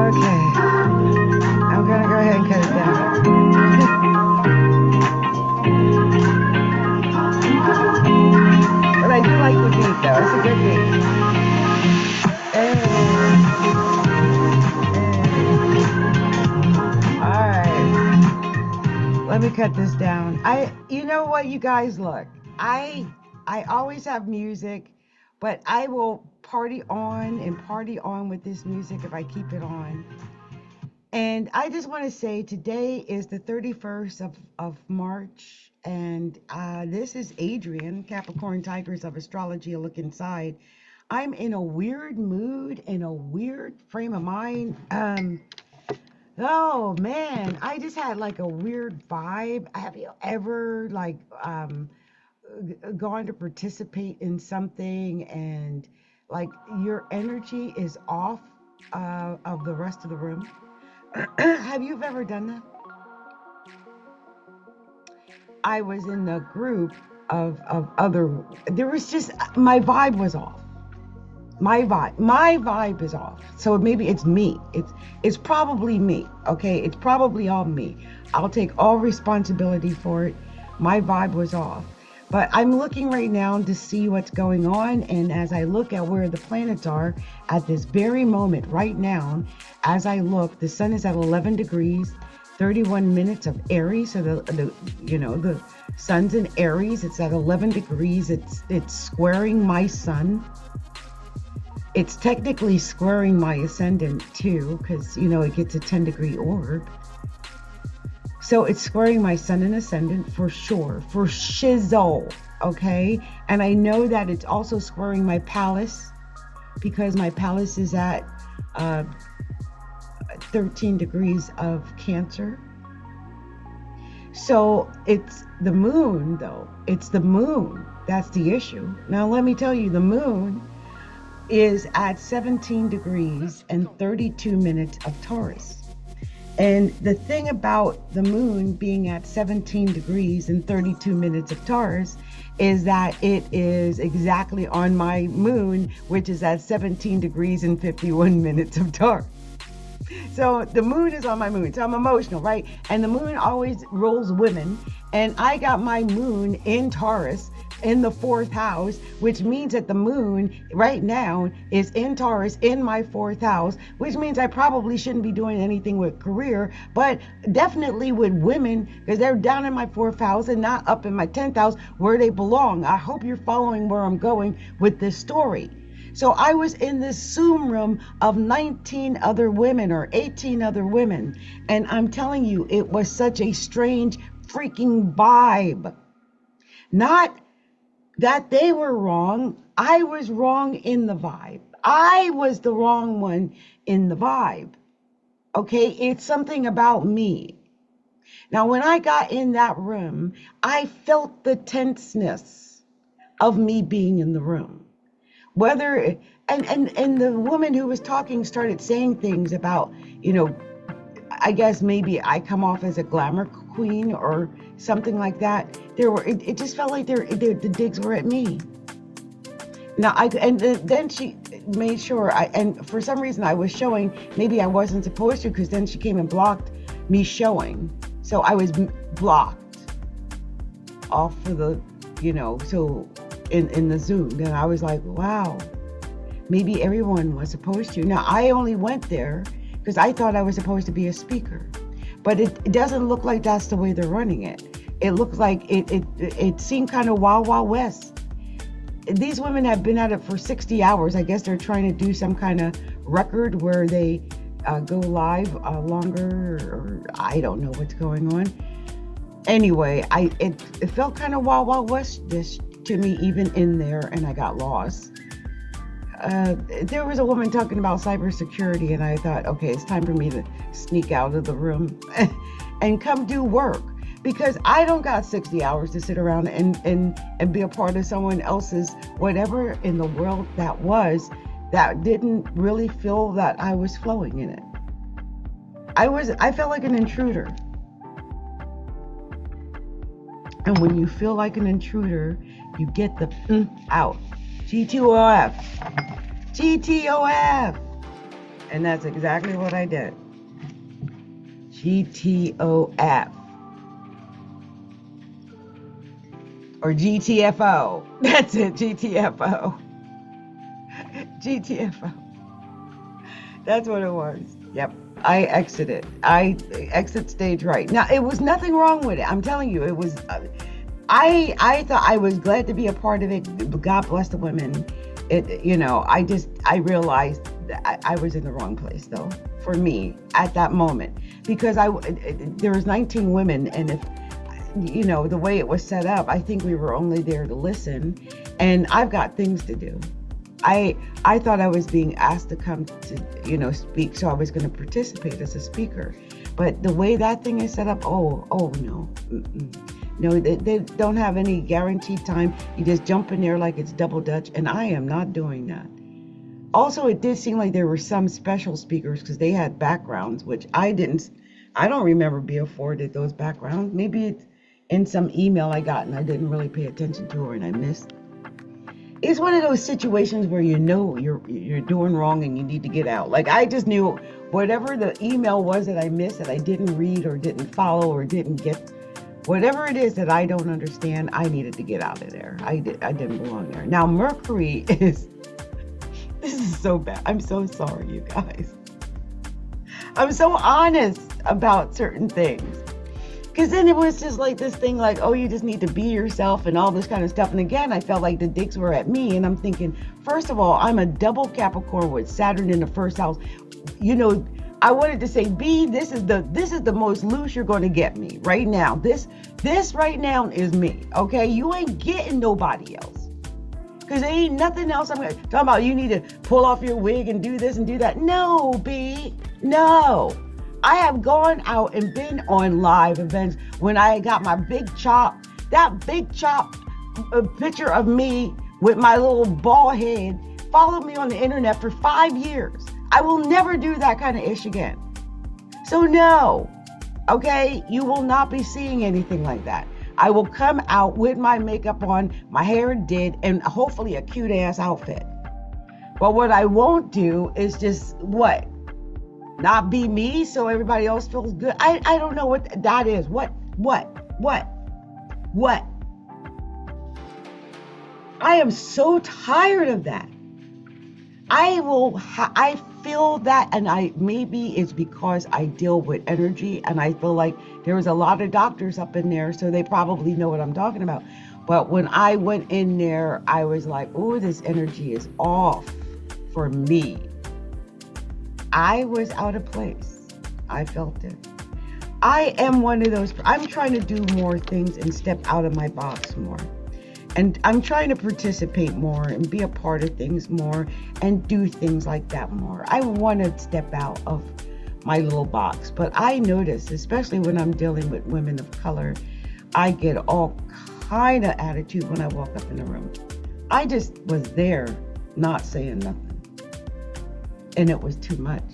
Okay. I'm going to go ahead and cut it down. But I do like the beat, though. It's a good beat. All right. Let me cut this down. You know what, you guys, look. I always have music, but I will party on with this music if I keep it on. And I just want to say today is the 31st of March, and this is Adrian, Capricorn Tigers of Astrology, a look inside. I'm in a weird mood, in a weird frame of mind. Oh man, I just had like a weird vibe. Have you ever like gone to participate in something and like your energy is off of the rest of the room? Have you ever done that? I was in a group of other, there was just, my vibe was off. My vibe is off. So maybe it's me. It's probably me. Okay. It's probably all me. I'll take all responsibility for it. My vibe was off. But I'm looking right now to see what's going on. And as I look at where the planets are at this very moment, right now, as I look, the sun is at 11 degrees, 31 minutes of Aries. So the sun's in Aries. It's at 11 degrees. It's squaring my sun. It's technically squaring my ascendant too, because it gets a 10-degree orb. So it's squaring my sun and ascendant for sure, for shizzle, okay? And I know that it's also squaring my palace, because my palace is at 13 degrees of Cancer. So it's the moon, though. It's the moon. That's the issue. Now, let me tell you, the moon is at 17 degrees and 32 minutes of Taurus. And the thing about the moon being at 17 degrees and 32 minutes of Taurus is that it is exactly on my moon, which is at 17 degrees and 51 minutes of Taurus. So the moon is on my moon. So I'm emotional, right? And the moon always rules women. And I got my moon in Taurus in the 4th house, which means that the moon right now is in Taurus in my 4th house, which means I probably shouldn't be doing anything with career, but definitely with women, because they're down in my 4th house and not up in my 10th house where they belong. I hope you're following where I'm going with this story. So I was in this Zoom room of 19 other women or 18 other women, and I'm telling you, it was such a strange freaking vibe. Not that they were wrong. I was wrong in the vibe. I was the wrong one in the vibe. Okay, it's something about me. Now, when I got in that room, I felt the tenseness of me being in the room. And the woman who was talking started saying things about, I guess maybe I come off as a glamour queen or something like that. It just felt like the digs were at me. Now then she made sure and for some reason I was showing, maybe I wasn't supposed to, because then she came and blocked me showing. So I was blocked off for the, so in the Zoom. And I was like, wow, maybe everyone was supposed to. Now I only went there because I thought I was supposed to be a speaker, but it doesn't look like that's the way they're running it. It looks like it seemed kind of wild west. These women have been at it for 60 hours. I guess they're trying to do some kind of record where they go live longer, or I don't know what's going on. Anyway, it felt kind of wild west this to me, even in there, and I got lost. There was a woman talking about cybersecurity, and I thought, okay, it's time for me to sneak out of the room and come do work, because I don't got 60 hours to sit around and be a part of someone else's whatever in the world that didn't really feel that I was flowing in it. I felt like an intruder. And when you feel like an intruder, you get the out. GTOF. GTOF. And that's exactly what I did. GTOF. Or GTFO. That's it, GTFO. GTFO. That's what it was. Yep. I exited. I exit stage right. Now, it was nothing wrong with it. I'm telling you, it was... I thought I was glad to be a part of it. God bless the women. I realized that I was in the wrong place, though, for me at that moment, because there was 19 women, and if the way it was set up, I think we were only there to listen, and I've got things to do. I thought I was being asked to come to speak, so I was going to participate as a speaker, but the way that thing is set up, oh no. Mm-mm. No, they don't have any guaranteed time. You just jump in there like it's double dutch, and I am not doing that. Also, it did seem like there were some special speakers because they had backgrounds, which I don't remember being afforded those backgrounds. Maybe it's in some email I got and I didn't really pay attention to, or and I missed. It's one of those situations where you're doing wrong and you need to get out. Like, I just knew whatever the email was that I missed, that I didn't read or didn't follow or didn't get. Whatever it is that I don't understand, I needed to get out of there. I didn't belong there. Now, Mercury this is so bad. I'm so sorry, you guys. I'm so honest about certain things. Because then it was just like this thing like, oh, you just need to be yourself and all this kind of stuff. And again, I felt like the dicks were at me. And I'm thinking, first of all, I'm a double Capricorn with Saturn in the first house. I wanted to say, B, this is the most loose you're going to get me right now. This right now is me. Okay, you ain't getting nobody else, because there ain't nothing else I'm talking about. You need to pull off your wig and do this and do that. No, B, no. I have gone out and been on live events when I got my big chop. That big chop picture of me with my little bald head followed me on the internet for 5 years. I will never do that kind of ish again. So no, okay? You will not be seeing anything like that. I will come out with my makeup on, my hair did, and hopefully a cute ass outfit. But what I won't do is just not be me so everybody else feels good. I don't know what that is. What? I am so tired of that. I feel that, and maybe it's because I deal with energy, and I feel like there was a lot of doctors up in there, so they probably know what I'm talking about. But when I went in there, I was like, oh, this energy is off for me. I was out of place. I felt it. I am one of those. I'm trying to do more things and step out of my box more. And I'm trying to participate more and be a part of things more and do things like that more. I want to step out of my little box. But I notice, especially when I'm dealing with women of color, I get all kind of attitude when I walk up in the room. I just was there not saying nothing. And it was too much.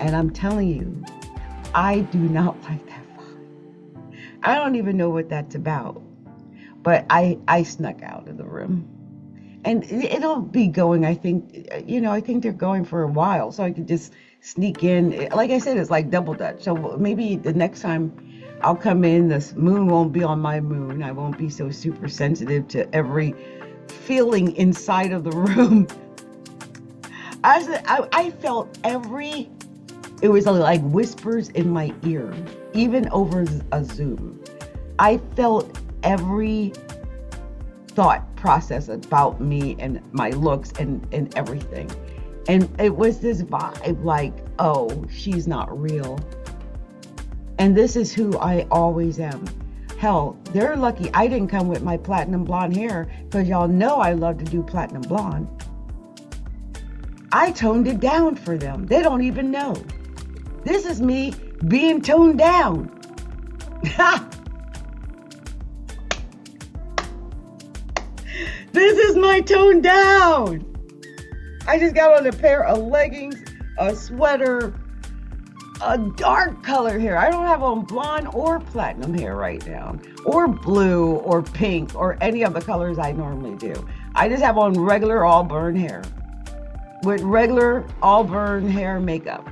And I'm telling you, I do not like that vibe. I don't even know what that's about. But I snuck out of the room. And it'll be going, I think, I think they're going for a while. So I could just sneak in. Like I said, it's like double dutch. So maybe the next time I'll come in, this moon won't be on my moon. I won't be so super sensitive to every feeling inside of the room. I felt it was like whispers in my ear, even over a Zoom. I felt every thought process about me and my looks and everything. And it was this vibe like, oh, she's not real. And this is who I always am. Hell, they're lucky I didn't come with my platinum blonde hair, because y'all know I love to do platinum blonde. I toned it down for them. They don't even know. This is me being toned down. This is my tone down. I just got on a pair of leggings, a sweater, a dark color hair. I don't have on blonde or platinum hair right now, or blue or pink or any of the colors I normally do. I just have on regular auburn hair. with regular auburn hair and makeup.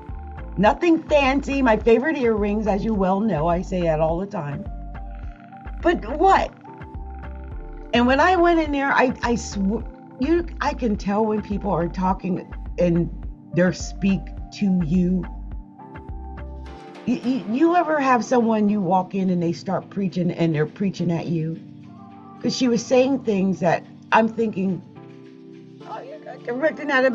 Nothing fancy. My favorite earrings, as you well know, I say that all the time. But what? And when I went in there, I can tell when people are talking and they're speak to you. You ever have someone you walk in and they start preaching and they're preaching at you? Because she was saying things that I'm thinking, oh, you're directing that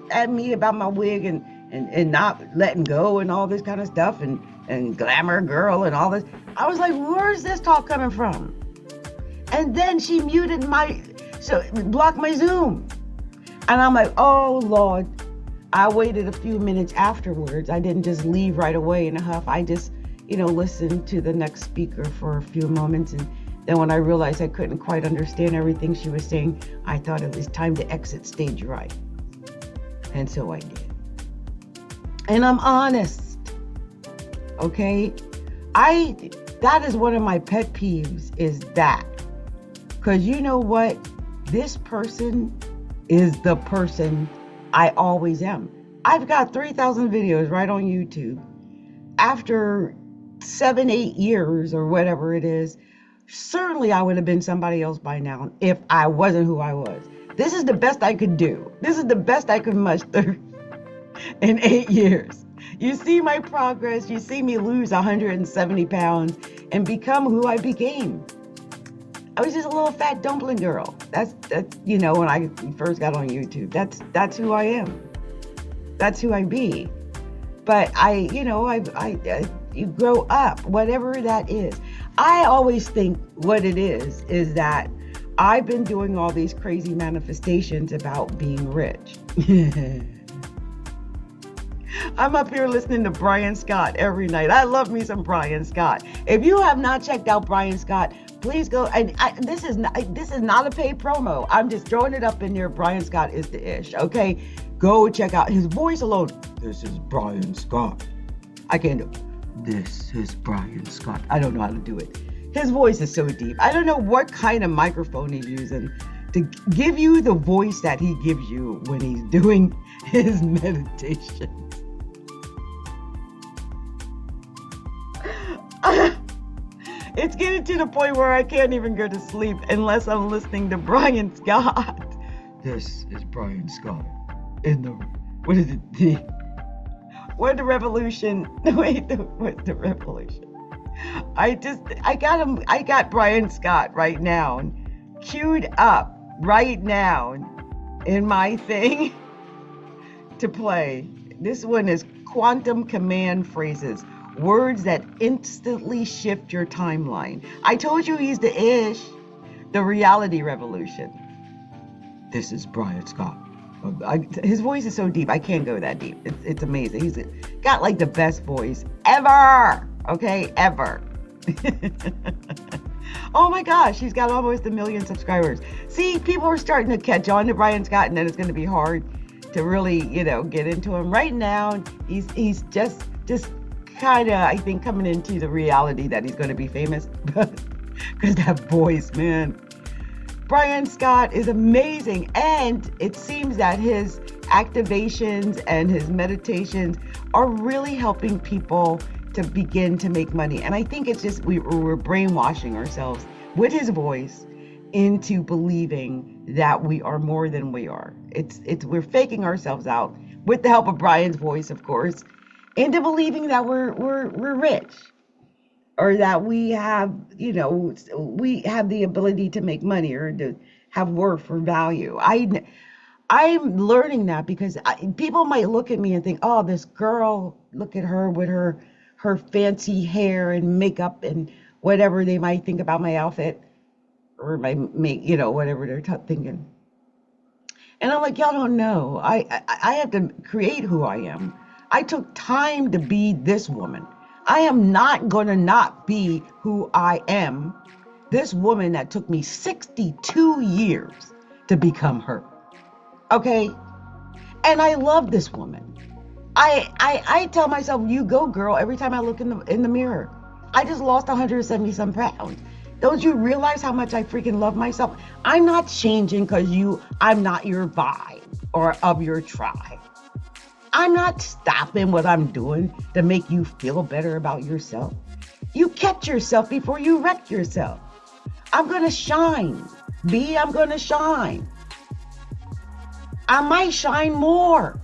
at me about my wig and not letting go and all this kind of stuff and glamour girl and all this. I was like, where's this talk coming from? And then she muted blocked my Zoom. And I'm like, oh Lord. I waited a few minutes afterwards. I didn't just leave right away in a huff. I just, listened to the next speaker for a few moments. And then when I realized I couldn't quite understand everything she was saying, I thought it was time to exit stage right. And so I did. And I'm honest. Okay? That is one of my pet peeves, is that. Because you know what? This person is the person I always am. I've got 3,000 videos right on YouTube. After 7-8 years or whatever it is, certainly I would have been somebody else by now if I wasn't who I was. This is the best I could do. This is the best I could muster in 8 years. You see my progress. You see me lose 170 pounds and become who I became. I was just a little fat dumpling girl. That's when I first got on YouTube. That's who I am. That's who I be. But you grow up, whatever that is. I always think what it is that I've been doing all these crazy manifestations about being rich. I'm up here listening to Brian Scott every night. I love me some Brian Scott. If you have not checked out Brian Scott, please go. And this is not a paid promo. I'm just throwing it up in there. Brian Scott is the ish. Okay, go check out his voice alone. This is Brian Scott. I can't do it. This is Brian Scott. I don't know how to do it. His voice is so deep. I don't know what kind of microphone he's using to give you the voice that he gives you when he's doing his meditation. It's getting to the point where I can't even go to sleep unless I'm listening to Brian Scott. This is Brian Scott in the, what is it? The revolution. Wait, what the revolution? I got Brian Scott right now, queued up right now in my thing to play. This one is quantum command phrases. Words that instantly shift your timeline. I told you he's the ish. The reality revolution. This is Brian Scott. His voice is so deep. I can't go that deep. It's amazing. He's got like the best voice ever. Okay, ever. Oh my gosh, he's got almost 1 million subscribers. See, people are starting to catch on to Brian Scott, and then it's going to be hard to really, get into him. Right now, he's just kind of, I think, coming into the reality that he's going to be famous, because that voice, man. Brian Scott is amazing, and it seems that his activations and his meditations are really helping people to begin to make money. And I think it's just we're brainwashing ourselves with his voice into believing that we are more than we are. We're faking ourselves out with the help of Brian's voice, of course, into believing that we're rich, or that we have the ability to make money or to have worth or value. I'm learning that because people might look at me and think, oh, this girl, look at her with her fancy hair and makeup and whatever they might think about my outfit or my whatever they're thinking. And I'm like, y'all don't know. I have to create who I am. I took time to be this woman. I am not going to not be who I am. This woman that took me 62 years to become her. Okay? And I love this woman. I tell myself, you go, girl, every time I look in the mirror. I just lost 170 some pounds. Don't you realize how much I freaking love myself? I'm not changing because I'm not your vibe. or of your tribe. I'm not stopping what I'm doing to make you feel better about yourself. You catch yourself before you wreck yourself. I'm going to shine. I'm going to shine. I might shine more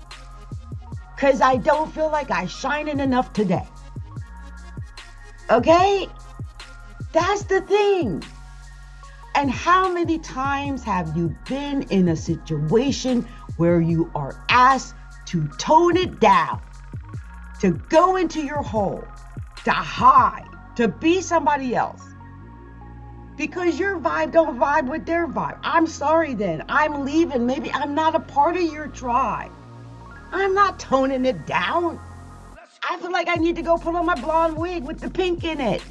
because I don't feel like I'm shining enough today. Okay? That's the thing. And how many times have you been in a situation where you are asked to tone it down, to go into your hole, to hide, to be somebody else? Because your vibe don't vibe with their vibe. I'm sorry then. I'm leaving. Maybe I'm not a part of your tribe. I'm not toning it down. I feel like I need to go put on my blonde wig with the pink in it.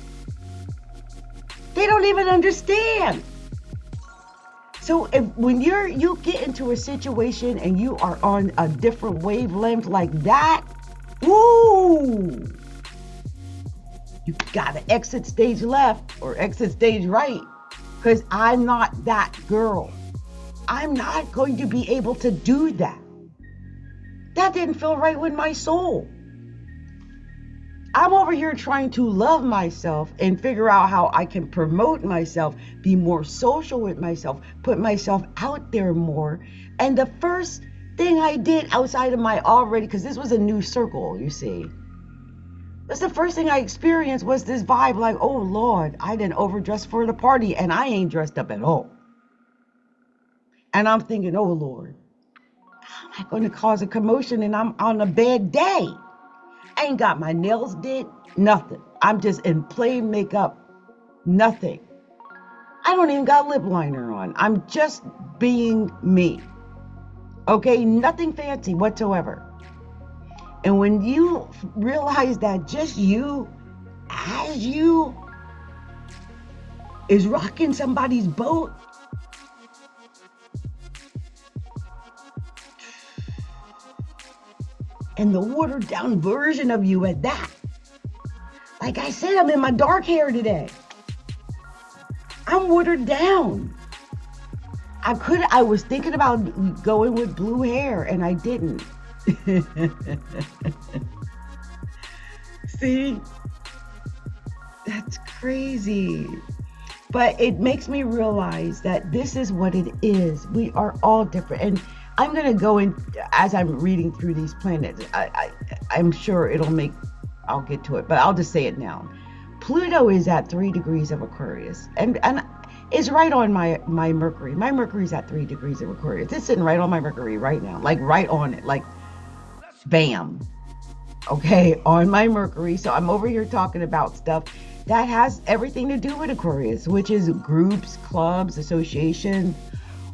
They don't even understand. So when you get into a situation and you are on a different wavelength like that, ooh, you gotta exit stage left or exit stage right, because I'm not that girl. I'm not going to be able to do that. That didn't feel right with my soul. I'm over here trying to love myself and figure out how I can promote myself, be more social with myself, put myself out there more. And the first thing I did outside of my already, because this was a new circle, you see, that's the first thing I experienced was this vibe like, oh Lord, I didn't overdress for the party and I ain't dressed up at all. And I'm thinking, oh Lord, how am I going to cause a commotion and I'm on a bad day? I ain't got my nails did, nothing. I'm just in plain makeup, nothing. I don't even got lip liner on. I'm just being me. Okay, nothing fancy whatsoever. And when you realize that just you, as you, is rocking somebody's boat, and the watered down version of you at that. Like I said, I'm in my dark hair today. I'm watered down. I was thinking about going with blue hair and I didn't. See? That's crazy. But it makes me realize that this is what it is. We are all different. And I'm going to go in, as I'm reading through these planets, I'm sure I'll get to it, but I'll just say it now. Pluto is at 3 degrees of Aquarius, and it's right on my Mercury. My Mercury's at 3 degrees of Aquarius. It's sitting right on my Mercury right now, like right on it, like bam. Okay, on my Mercury. So I'm over here talking about stuff that has everything to do with Aquarius, which is groups, clubs, associations,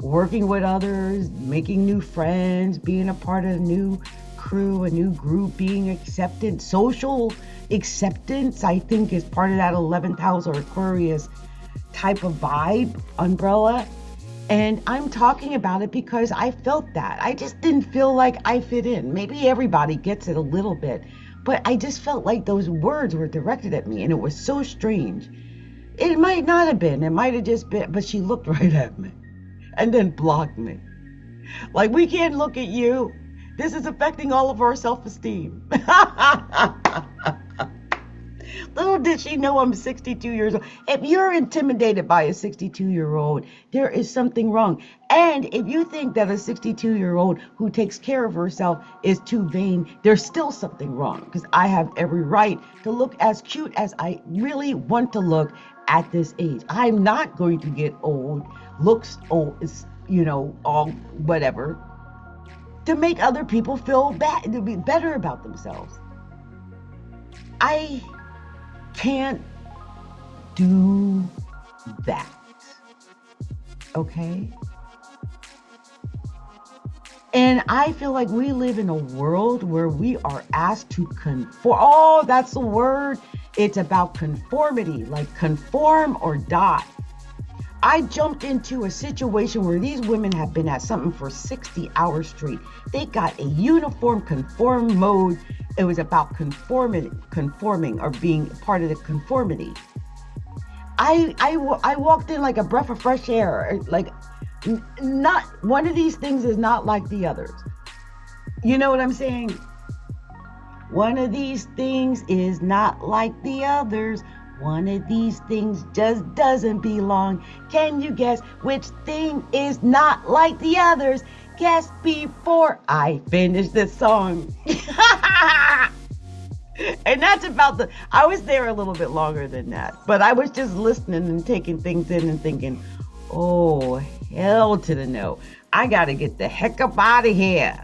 working with others, making new friends, being a part of a new crew, a new group, being accepted. Social acceptance, I think, is part of that 11th house or Aquarius type of vibe, umbrella. And I'm talking about it because I felt that. I just didn't feel like I fit in. Maybe everybody gets it a little bit, but I just felt like those words were directed at me and it was so strange. It might not have been. It might have just been, but she looked right at me and then blocked me. Like, we can't look at you. This is affecting all of our self-esteem. Little did she know I'm 62 years old. If you're intimidated by a 62-year-old, there is something wrong. And if you think that a 62-year-old who takes care of herself is too vain, there's still something wrong. Because I have every right to look as cute as I really want to look at this age. I'm not going to get old, looks old, all whatever, to make other people feel bad, to be better about themselves. I can't do that. Okay? And I feel like we live in a world where we are asked to conform. Oh, that's the word. It's about conformity, like conform or die. I jumped into a situation where these women have been at something for 60 hours straight. They got a uniform conform mode. It was about conforming or being part of the conformity. I walked in like a breath of fresh air. Like, Not one of these things is not like the others. You know what I'm saying? One of these things is not like the others. One of these things just doesn't belong. Can you guess which thing is not like the others? Guess before I finish this song. And that's about I was there a little bit longer than that, but I was just listening and taking things in and thinking, oh, hell to the no. I got to get the heck up out of here.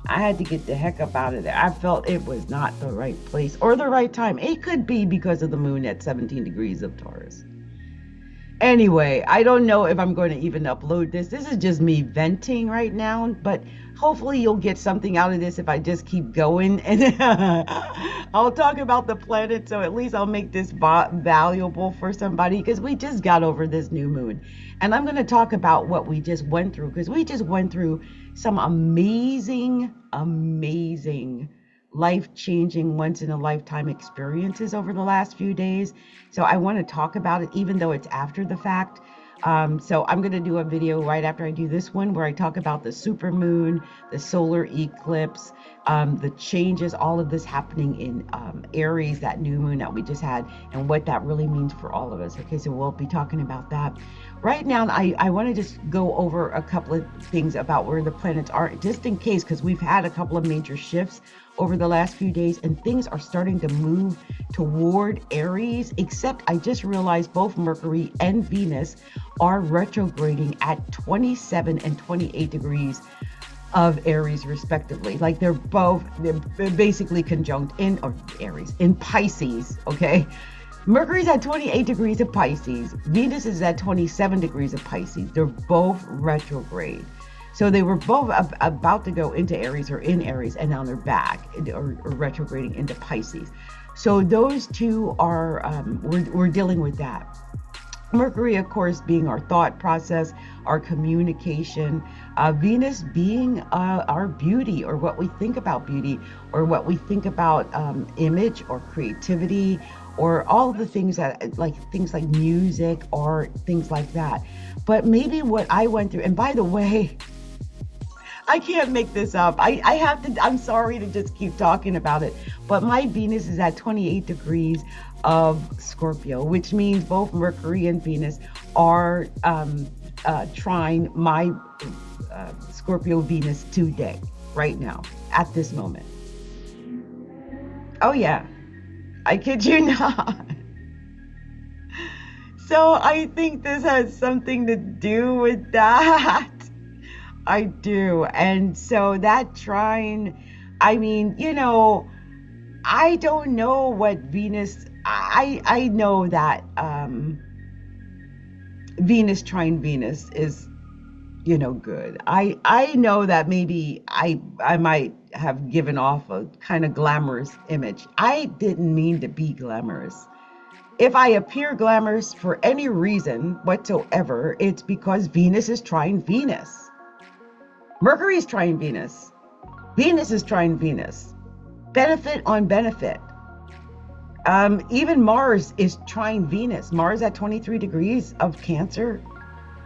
I had to get the heck up out of there. I felt it was not the right place or the right time. It could be because of the moon at 17 degrees of Taurus. Anyway, I don't know if I'm going to even upload this. This is just me venting right now, but hopefully you'll get something out of this if I just keep going. And I'll talk about the planet, so at least I'll make this valuable for somebody, because we just got over this new moon. And I'm going to talk about what we just went through, because we just went through some amazing, life-changing, once-in-a-lifetime experiences over the last few days. So I want to talk about it, even though it's after the fact. So I'm going to do a video right after I do this one where I talk about the supermoon, the solar eclipse, the changes, all of this happening in Aries, that new moon that we just had, and what that really means for all of us. Okay, so we'll be talking about that. Right now, I want to just go over a couple of things about where the planets are, just in case, because we've had a couple of major shifts over the last few days, and things are starting to move toward Aries, except I just realized both Mercury and Venus are retrograding at 27 and 28 degrees of Aries respectively. Like they're basically conjunct in Pisces, okay? Mercury's at 28 degrees of Pisces. Venus is at 27 degrees of Pisces. They're both retrograde. So they were both about to go into Aries or in Aries, and now they're back or retrograding into Pisces. So those two are, we're dealing with that. Mercury, of course, being our thought process, our communication. Venus being our beauty, or what we think about beauty, or what we think about image or creativity, or all the things things like music or things like that. But maybe what I went through, and by the way, I can't make this up. I have to, I'm sorry to just keep talking about it, but my Venus is at 28 degrees of Scorpio, which means both Mercury and Venus are trine my Scorpio Venus today, right now, at this moment. Oh yeah, I kid you not. So I think this has something to do with that. I do. And so that trine, I mean, you know, I don't know what Venus, I know that Venus trine Venus is, you know, good. I know that maybe I might have given off a kind of glamorous image. I didn't mean to be glamorous. If I appear glamorous for any reason whatsoever, it's because Venus is trine Venus. Mercury is trine Venus. Venus is trine Venus. Benefit on benefit. Even Mars is trine Venus. Mars at 23 degrees of Cancer.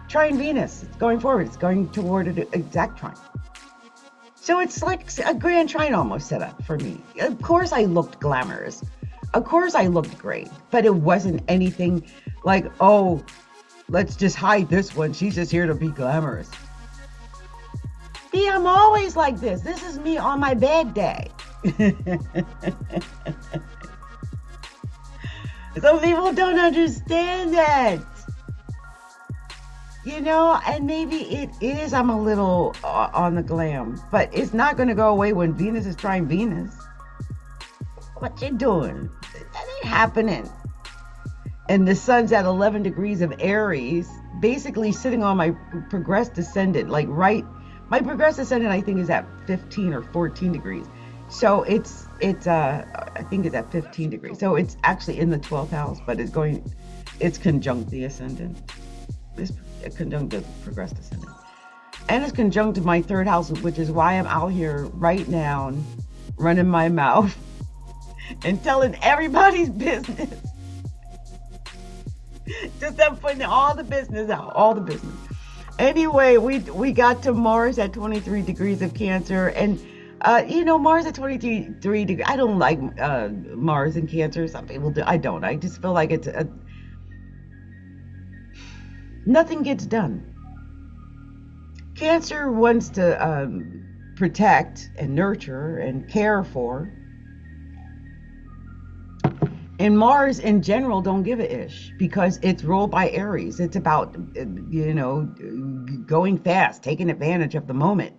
Trine Venus. It's going forward. It's going toward an exact trine. So it's like a grand trine almost set up for me. Of course I looked glamorous. Of course I looked great. But it wasn't anything like, oh, let's just hide this one. She's just here to be glamorous. See, I'm always like this. This is me on my bad day. Some people don't understand that. You know, and maybe it is, I'm a little on the glam, but it's not going to go away when Venus is trine Venus. What you doing? That ain't happening. And the sun's at 11 degrees of Aries, basically sitting on my progressed ascendant, like right. My progressed ascendant, I think, is at 15 or 14 degrees. So it's I think it's at 15 degrees. So it's actually in the 12th house, but it's conjunct the ascendant. It's conjunct the progressed ascendant. And it's conjunct my third house, which is why I'm out here right now running my mouth and telling everybody's business. Just them putting all the business out, all the business. Anyway, we got to Mars at 23 degrees of Cancer, and Mars at 23 degrees. I don't like Mars in Cancer. Some people do. I don't. I just feel like nothing gets done. Cancer wants to protect and nurture and care for. And Mars in general don't give a ish because it's ruled by Aries. It's about, going fast, taking advantage of the moment.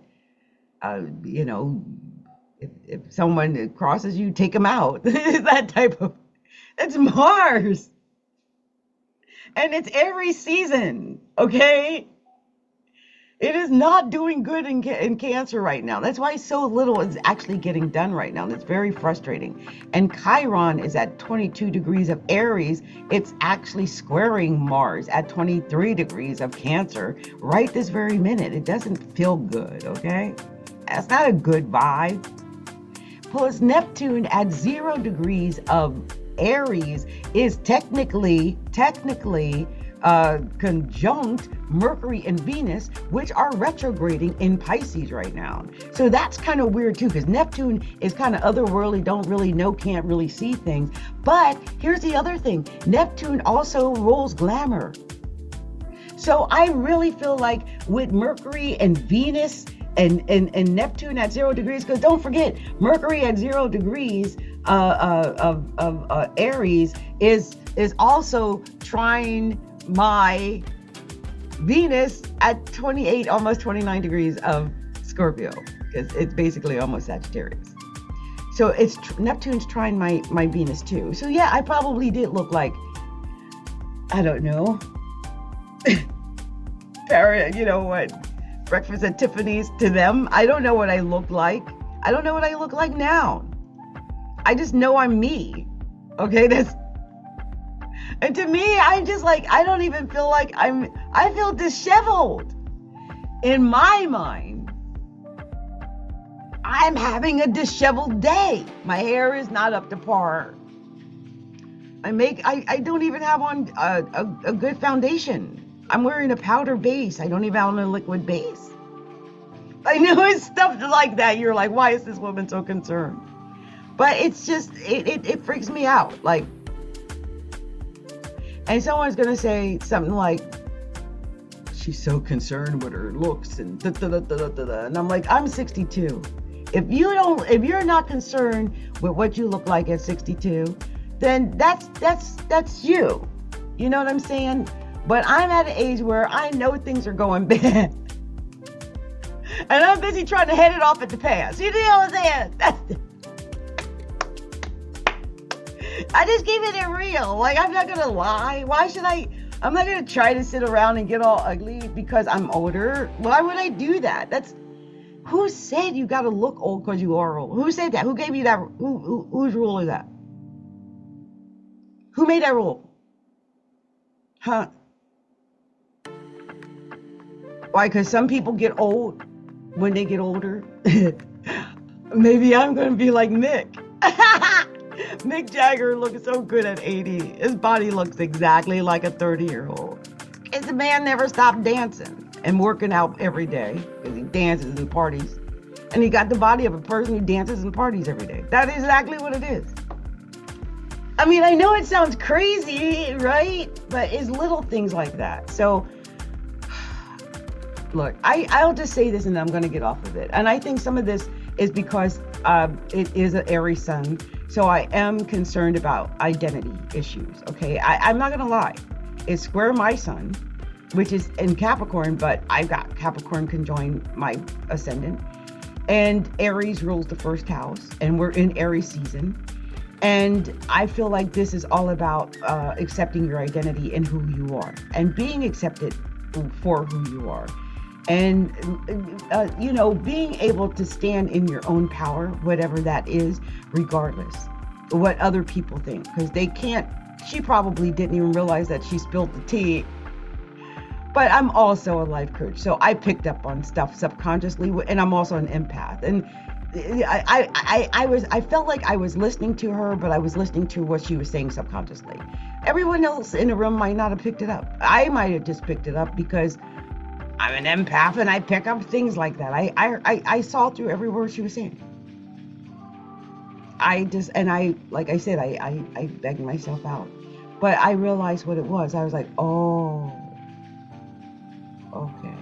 If someone crosses you, take them out. That type of, it's Mars. And it's Aries season, okay? It is not doing good in Cancer right now. That's why so little is actually getting done right now. That's very frustrating. And Chiron is at 22 degrees of Aries. It's actually squaring Mars at 23 degrees of Cancer right this very minute. It doesn't feel good, okay? That's not a good vibe. Plus Neptune at 0 degrees of Aries is technically conjunct Mercury and Venus, which are retrograding in Pisces right now. So that's kind of weird too, because Neptune is kind of otherworldly, don't really know, can't really see things. But here's the other thing. Neptune also rules glamour. So I really feel like with Mercury and Venus and Neptune at 0 degrees, because don't forget, Mercury at 0 degrees of Aries is also trying my Venus at 28, almost 29 degrees of Scorpio, because it's basically almost Sagittarius. So it's Neptune's trying my Venus too. So yeah, I probably did look like, I don't know, breakfast at Tiffany's to them. I don't know what I look like. I don't know what I look like now. I just know I'm me. Okay, and to me, I'm just like, I don't even feel like I feel disheveled. In my mind, I'm having a disheveled day. My hair is not up to par. I don't even have on a good foundation. I'm wearing a powder base. I don't even have on a liquid base. I know it's stuff like that. You're like, why is this woman so concerned? But it's just, it freaks me out. Like, and someone's going to say something like, she's so concerned with her looks and da-da-da-da-da-da. And I'm like, I'm 62. If you're not concerned with what you look like at 62, then that's you. You know what I'm saying? But I'm at an age where I know things are going bad. And I'm busy trying to head it off at the pass. You know what I'm saying? I just keep it real. Like, I'm not going to lie. I'm not going to try to sit around and get all ugly because I'm older. Why would I do that? Who said you got to look old because you are old? Who said that? Who gave you that? Whose rule is that? Who made that rule? Huh? Why? Because some people get old when they get older. Maybe I'm going to be like Mick. Mick Jagger looks so good at 80. His body looks exactly like a 30-year-old. Because the man never stopped dancing and working out every day because he dances and parties. And he got the body of a person who dances and parties every day. That is exactly what it is. I mean, I know it sounds crazy, right? But it's little things like that. So, look, I'll just say this and then I'm going to get off of it. And I think some of this is because it is an Aries sun. So I am concerned about identity issues, okay? I'm not going to lie. It's square my sun, which is in Capricorn, but I've got Capricorn conjoined my ascendant. And Aries rules the first house, and we're in Aries season. And I feel like this is all about accepting your identity and who you are, and being accepted for who you are. And, being able to stand in your own power, whatever that is, regardless of what other people think. Because she probably didn't even realize that she spilled the tea. But I'm also a life coach. So I picked up on stuff subconsciously, and I'm also an empath. And I felt like I was listening to her, but I was listening to what she was saying subconsciously. Everyone else in the room might not have picked it up. I might have just picked it up because I'm an empath and I pick up things like that. I saw through every word she was saying. Like I said, I begged myself out. But I realized what it was. I was like, oh, okay.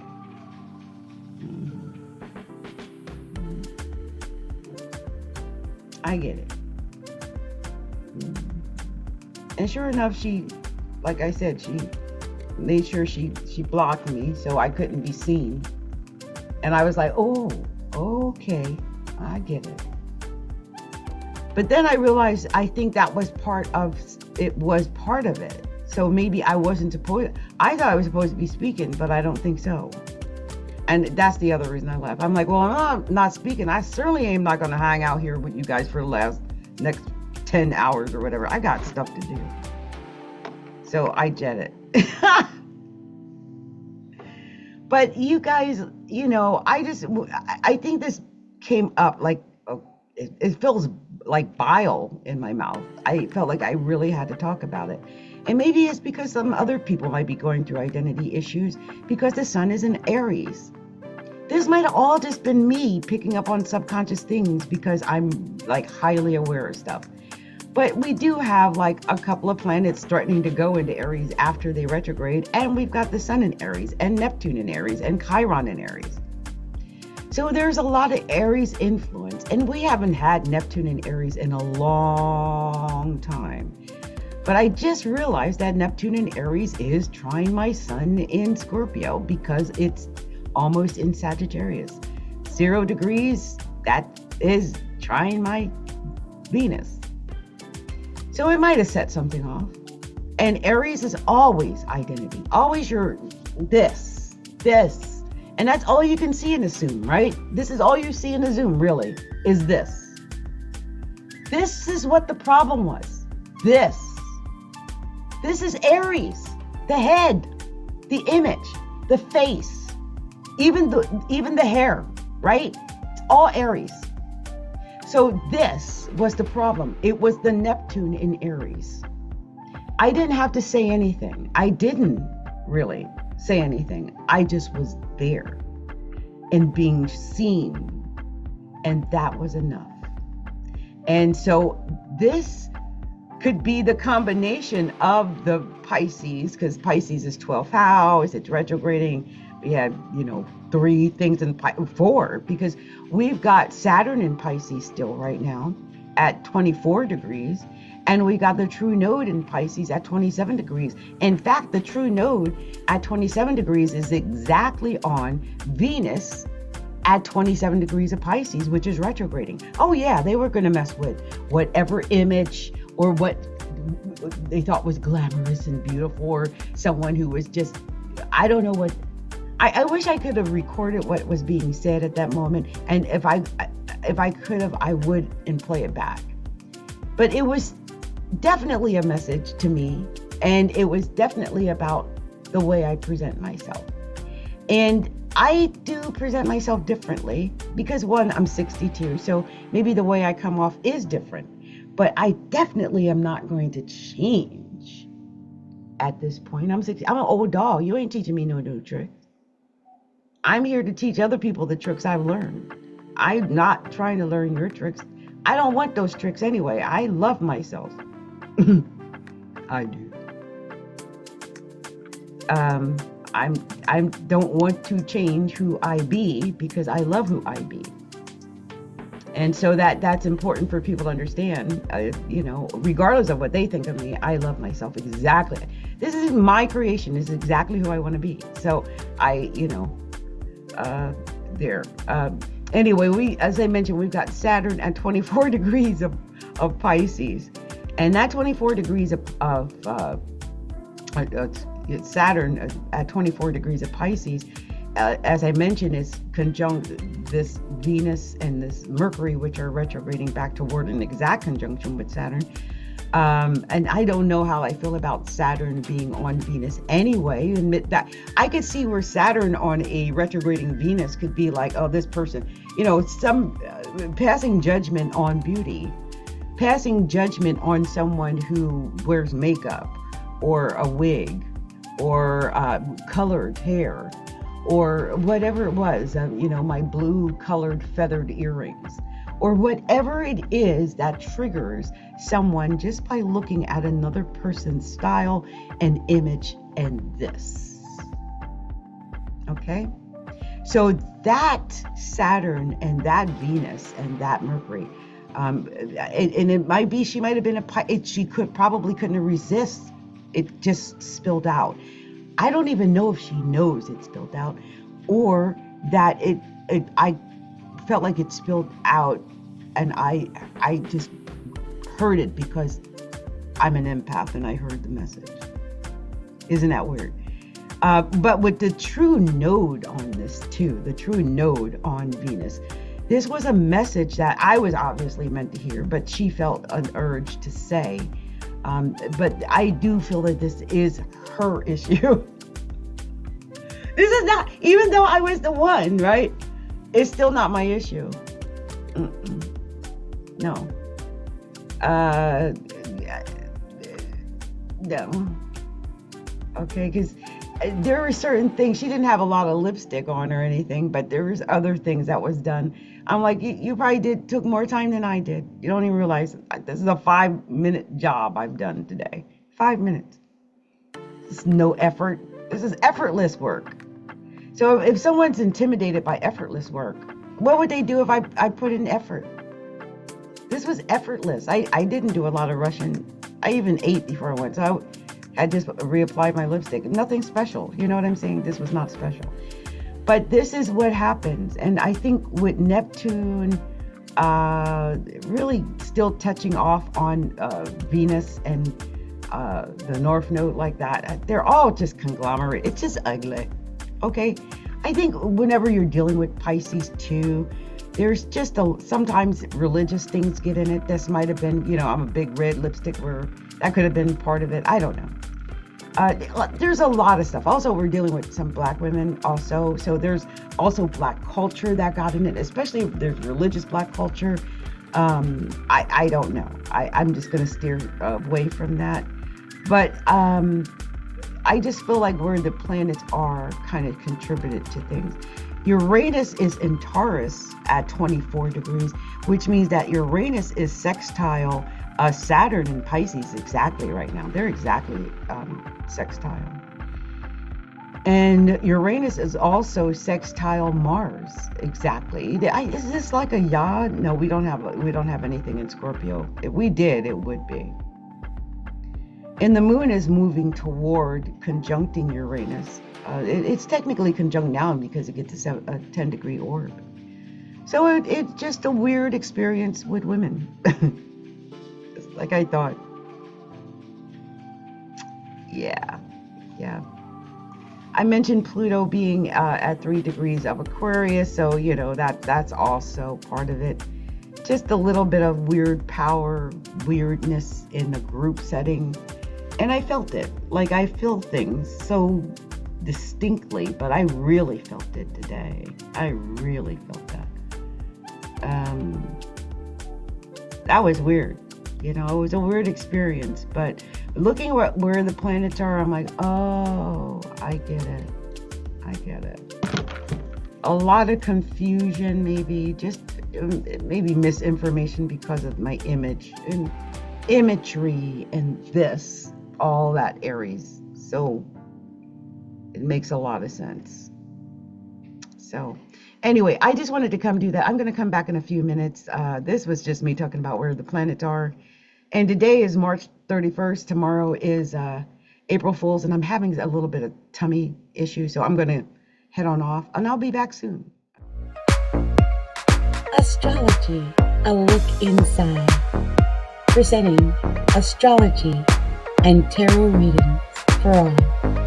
I get it. And sure enough, she, like I said, she made sure she blocked me so I couldn't be seen. And I was like, oh, okay, I get it. But then I realized I think that was part of it. So maybe I wasn't supposed, I thought I was supposed to be speaking, but I don't think so. And that's the other reason I left. I'm like, well, I'm not speaking. I certainly am not going to hang out here with you guys for the next 10 hours or whatever. I got stuff to do. So I get it. But you guys, I think this came up like, it feels like bile in my mouth. I felt like I really had to talk about it. And maybe it's because some other people might be going through identity issues because the sun is in Aries. This might have all just been me picking up on subconscious things because I'm like highly aware of stuff. But we do have like a couple of planets threatening to go into Aries after they retrograde. And we've got the sun in Aries and Neptune in Aries and Chiron in Aries. So there's a lot of Aries influence. And we haven't had Neptune in Aries in a long time. But I just realized that Neptune in Aries is trying my sun in Scorpio because it's almost in Sagittarius. 0 degrees, that is trying my Venus. So it might have set something off. And Aries is always identity. Always your this. And that's all you can see in a Zoom, right? This is all you see in a Zoom, really, is this. This is what the problem was. This is Aries. The head, the image, the face, even the hair, right? It's all Aries. So this was the problem. It was the Neptune in Aries. I didn't have to say anything. I didn't really say anything. I just was there and being seen. And that was enough. And so this could be the combination of the Pisces, because Pisces is 12th house, it's retrograding. We had, 3 things in 4, because we've got Saturn in Pisces still right now at 24 degrees. And we got the true node in Pisces at 27 degrees. In fact, the true node at 27 degrees is exactly on Venus at 27 degrees of Pisces, which is retrograding. Oh yeah, they were going to mess with whatever image or what they thought was glamorous and beautiful, or someone who was just, I don't know what. I wish I could have recorded what was being said at that moment. And if I could have, I would, and play it back. But it was definitely a message to me. And it was definitely about the way I present myself. And I do present myself differently because, one, I'm 62. So maybe the way I come off is different. But I definitely am not going to change at this point. I'm 60. I'm an old dog. You ain't teaching me no new tricks. I'm here to teach other people the tricks I've learned. I'm not trying to learn your tricks. I don't want those tricks anyway. I love myself. I do. I don't want to change who I be because I love who I be. And so that's important for people to understand, regardless of what they think of me, I love myself exactly. This is my creation. This is exactly who I want to be. So anyway, as I mentioned, we've got Saturn at 24 degrees of Pisces. And that 24 degrees of Saturn at 24 degrees of Pisces, as I mentioned, is conjunct this Venus and this Mercury, which are retrograding back toward an exact conjunction with Saturn. And I don't know how I feel about Saturn being on Venus anyway. Admit that I could see where Saturn on a retrograding Venus could be like, oh, this person, some passing judgment on beauty, passing judgment on someone who wears makeup or a wig or colored hair or whatever it was, my blue colored feathered earrings, or whatever it is that triggers someone just by looking at another person's style and image and this. Okay? So that Saturn and that Venus and that Mercury, and it might be, she might have been she couldn't resist. It just spilled out. I don't even know if she knows it spilled out, or that I felt like it spilled out and I just heard it because I'm an empath and I heard the message. Isn't that weird? But with the true node on this too, the true node on Venus, this was a message that I was obviously meant to hear, but she felt an urge to say. But I do feel that this is her issue. This is not, even though I was the one, right? It's still not my issue. No. No. Okay, because there were certain things. She didn't have a lot of lipstick on or anything, but there was other things that was done. I'm like, you probably took more time than I did. You don't even realize this is a 5-minute job I've done today. 5 minutes. This is no effort. This is effortless work. So if someone's intimidated by effortless work, what would they do if I put in effort? This was effortless. I didn't do a lot of rushing. I even ate before I went. So I just reapplied my lipstick. Nothing special. You know what I'm saying? This was not special. But this is what happens. And I think with Neptune really still touching off on Venus and the North Node like that, they're all just conglomerate. It's just ugly. Okay? I think whenever you're dealing with Pisces too, there's just sometimes religious things get in it. This might have been, I'm a big red lipstick, where that could have been part of it. I don't know. There's a lot of stuff. Also, we're dealing with some Black women also. So there's also Black culture that got in it, especially if there's religious Black culture. I don't know. I'm just going to steer away from that. But I just feel like where the planets are kind of contributed to things. Uranus is in Taurus at 24 degrees, which means that Uranus is sextile Saturn in Pisces exactly right now. They're exactly sextile. And Uranus is also sextile Mars exactly. Is this like a yod? No, we don't have anything in Scorpio. If we did, it would be. And the moon is moving toward conjuncting Uranus. It's technically conjunct now because it gets a 10-degree orb. So it's just a weird experience with women. Like I thought. Yeah. I mentioned Pluto being at 3 degrees of Aquarius, so that's also part of it. Just a little bit of weird power, weirdness in the group setting. And I felt it. Like I feel things so distinctly, but I really felt it today. I really felt that. That was weird. It was a weird experience, but looking at where the planets are, I'm like, oh, I get it. A lot of confusion, maybe misinformation because of my image and imagery and this, all that Aries. So it makes a lot of sense. So anyway, I just wanted to come do that. I'm going to come back in a few minutes. This was just me talking about where the planets are. And today is March 31st. Tomorrow is April Fool's, and I'm having a little bit of tummy issue. So I'm going to head on off, and I'll be back soon. Astrology, a look inside. Presenting astrology and tarot readings for all.